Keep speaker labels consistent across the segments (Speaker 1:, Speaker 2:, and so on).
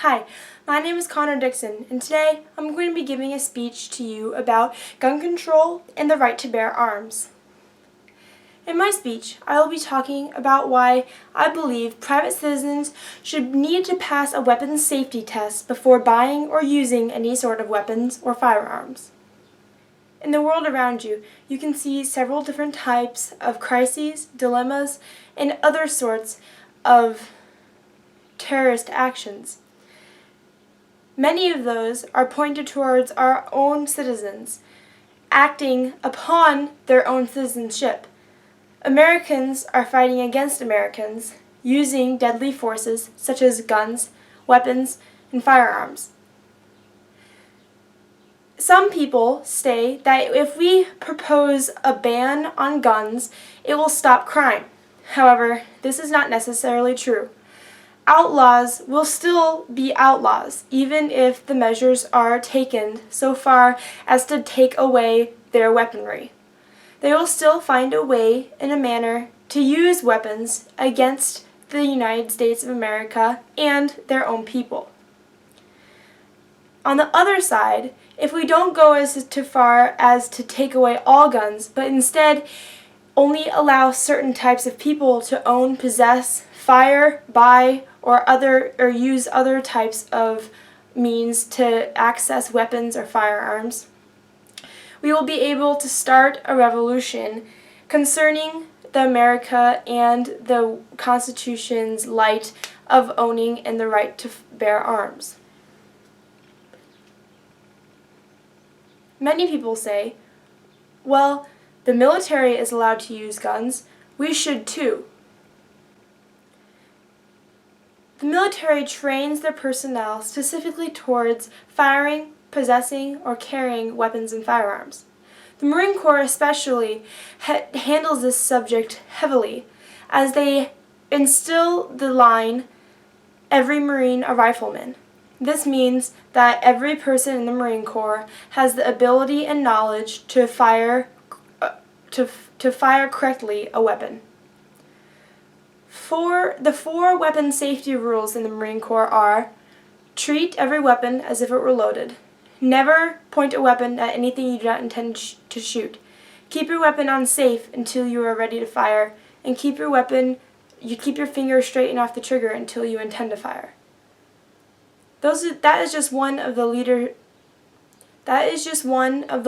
Speaker 1: Hi, my name is Connor Dixon, and today I'm going to be giving a speech to you about gun control and the right to bear arms. In my speech, I will be talking about why I believe private citizens should need to pass a weapons safety test before buying or using any sort of weapons or firearms. In the world around you, you can see several different types of crises, dilemmas, and other sorts of terrorist actions. Many of those are pointed towards our own citizens, acting upon their own citizenship. Americans are fighting against Americans, using deadly forces such as guns, weapons, and firearms. Some people say that if we propose a ban on guns, it will stop crime. However, this is not necessarily true. Outlaws will still be outlaws, even if the measures are taken so far as to take away their weaponry. They will still find a way and a manner to use weapons against the United States of America and their own people. On the other side, if we don't go as too far as to take away all guns, but instead only allow certain types of people to own, possess, fire, buy, or use other types of means to access weapons or firearms, we will be able to start a revolution concerning the America and the Constitution's light of owning and the right to bear arms. Many people say, well, the military is allowed to use guns, we should too. The military trains their personnel specifically towards firing, possessing, or carrying weapons and firearms. The Marine Corps especially handles this subject heavily, as they instill the line, "Every Marine a rifleman." This means that every person in the Marine Corps has the ability and knowledge to fire correctly a weapon. The four weapon safety rules in the Marine Corps are: treat every weapon as if it were loaded. Never point a weapon at anything you do not intend to shoot. Keep your weapon on safe until you are ready to fire, and keep your finger straight and off the trigger until you intend to fire. That is just one of the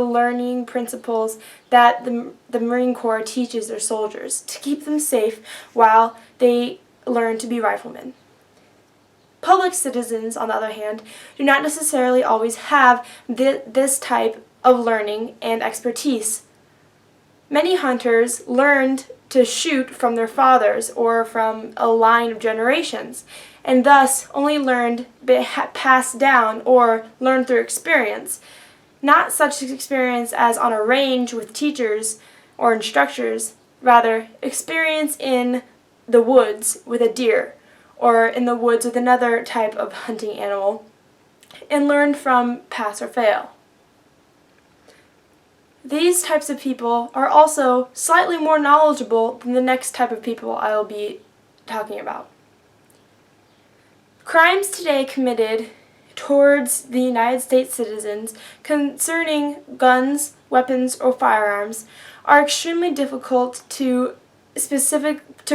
Speaker 1: learning principles that the Marine Corps teaches their soldiers to keep them safe while they learn to be riflemen. Public citizens, on the other hand, do not necessarily always have this type of learning and expertise. Many hunters learned to shoot from their fathers or from a line of generations, and thus only passed down or learned through experience. Not such experience as on a range with teachers or instructors, rather experience in the woods with a deer, or in the woods with another type of hunting animal, and learned from pass or fail. These types of people are also slightly more knowledgeable than the next type of people I will be talking about. Crimes today committed towards the United States citizens concerning guns, weapons, or firearms are extremely difficult to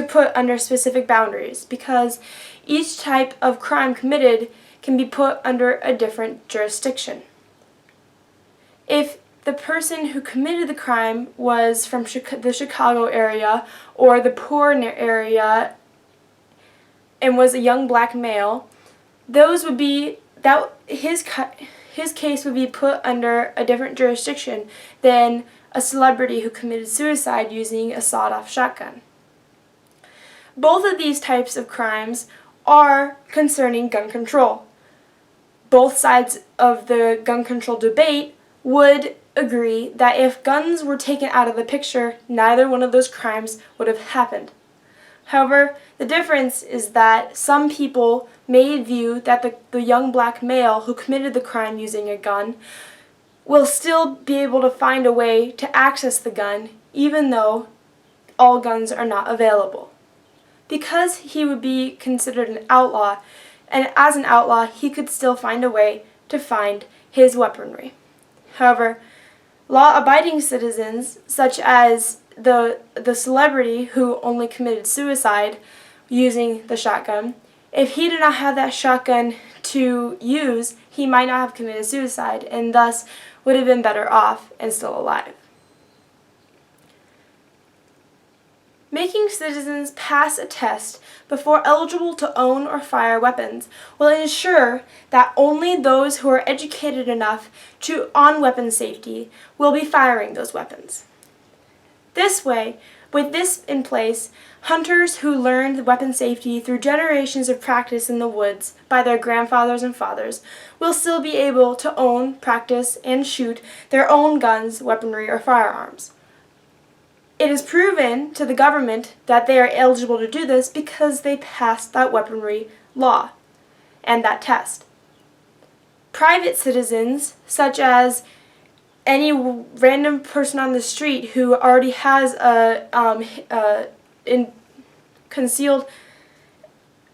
Speaker 1: put under specific boundaries, because each type of crime committed can be put under a different jurisdiction. If the person who committed the crime was from the Chicago area or the poor area and was a young black male, his case would be put under a different jurisdiction than a celebrity who committed suicide using a sawed-off shotgun. Both of these types of crimes are concerning gun control. Both sides of the gun control debate would agree that if guns were taken out of the picture, neither one of those crimes would have happened. However, the difference is that some people may view that the young black male who committed the crime using a gun will still be able to find a way to access the gun, even though all guns are not available. Because he would be considered an outlaw and as an outlaw, he could still find a way to find his weaponry. However, law-abiding citizens, such as the celebrity who only committed suicide using the shotgun, if he did not have that shotgun to use, he might not have committed suicide and thus would have been better off and still alive. Making citizens pass a test before eligible to own or fire weapons will ensure that only those who are educated enough on weapon safety will be firing those weapons. This way, with this in place, hunters who learned weapon safety through generations of practice in the woods by their grandfathers and fathers will still be able to own, practice, and shoot their own guns, weaponry, or firearms. It is proven to the government that they are eligible to do this because they passed that weaponry law and that test. Private citizens, such as any random person on the street who already has concealed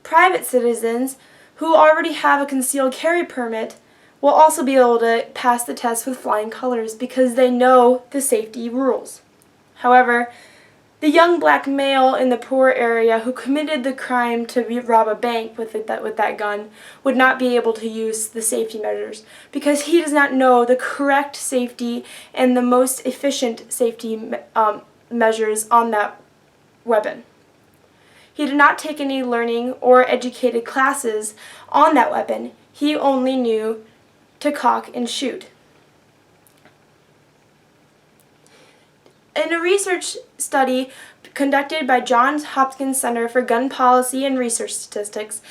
Speaker 1: private citizens who already have a concealed carry permit will also be able to pass the test with flying colors because they know the safety rules. However, the young black male in the poor area who committed the crime to rob a bank with that gun would not be able to use the safety measures because he does not know the correct safety and the most efficient safety measures on that weapon. He did not take any learning or educated classes on that weapon. He only knew to cock and shoot. In a research study conducted by Johns Hopkins Center for Gun Policy and Research Statistics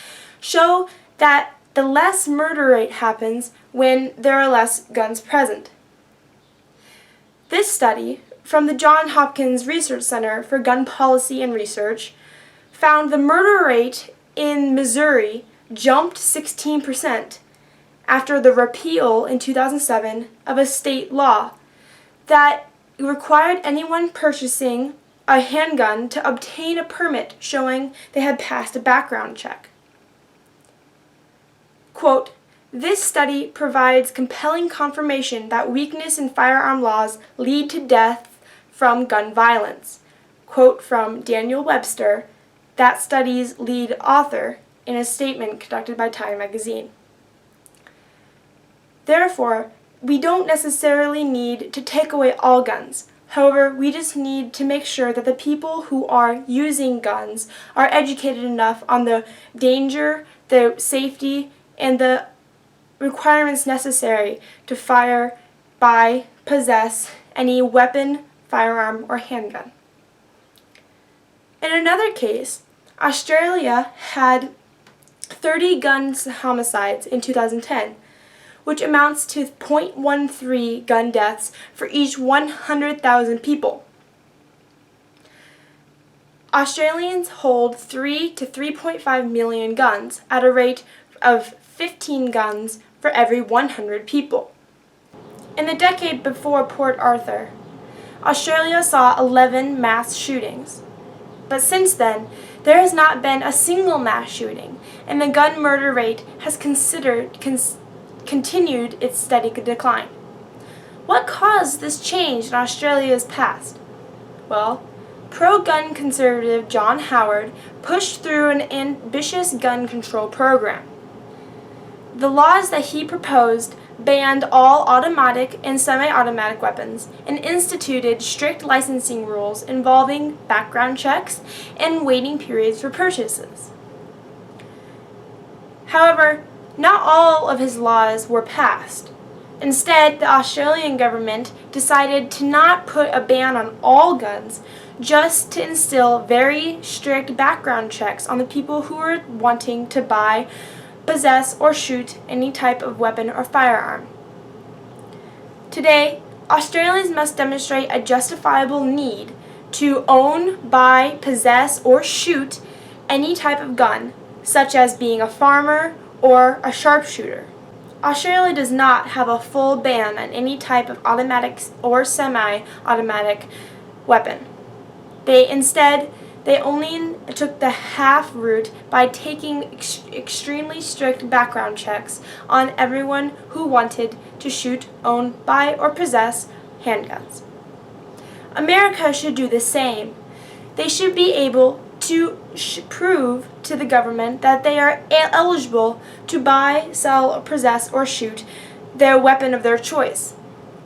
Speaker 1: show that the less murder rate happens when there are less guns present. This study from the Johns Hopkins Research Center for Gun Policy and Research found the murder rate in Missouri jumped 16% after the repeal in 2007 of a state law that required anyone purchasing a handgun to obtain a permit showing they had passed a background check. Quote, "This study provides compelling confirmation that weakness in firearm laws lead to death from gun violence." Quote from Daniel Webster, that study's lead author, in a statement conducted by Time magazine. Therefore, we don't necessarily need to take away all guns. However, we just need to make sure that the people who are using guns are educated enough on the danger, the safety, and the requirements necessary to fire, buy, possess any weapon, firearm, or handgun. In another case, Australia had 30 gun homicides in 2010, which amounts to 0.13 gun deaths for each 100,000 people. Australians hold 3 to 3.5 million guns at a rate of 15 guns for every 100 people. In the decade before Port Arthur, Australia saw 11 mass shootings. But since then, there has not been a single mass shooting, and the gun murder rate has continued its steady decline. What caused this change in Australia's past? Well, pro-gun conservative John Howard pushed through an ambitious gun control program. The laws that he proposed banned all automatic and semi-automatic weapons and instituted strict licensing rules involving background checks and waiting periods for purchases. However, not all of his laws were passed. Instead, the Australian government decided to not put a ban on all guns, just to instill very strict background checks on the people who were wanting to buy, possess, or shoot any type of weapon or firearm. Today, Australians must demonstrate a justifiable need to own, buy, possess, or shoot any type of gun, such as being a farmer or a sharpshooter. Australia does not have a full ban on any type of automatic or semi-automatic weapon. They They only took the half route by taking extremely strict background checks on everyone who wanted to shoot, own, buy, or possess handguns. America should do the same. They should be able to prove to the government that they are eligible to buy, sell, or possess, or shoot their weapon of their choice.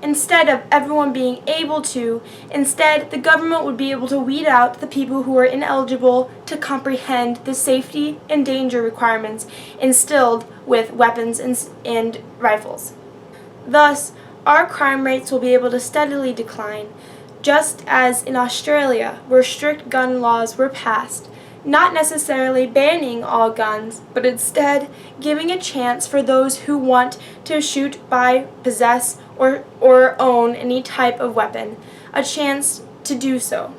Speaker 1: Instead of everyone being able to, the government would be able to weed out the people who are ineligible to comprehend the safety and danger requirements instilled with weapons and rifles. Thus, our crime rates will be able to steadily decline, just as in Australia, where strict gun laws were passed, not necessarily banning all guns, but instead giving a chance for those who want to shoot, buy, possess, or own any type of weapon, a chance to do so.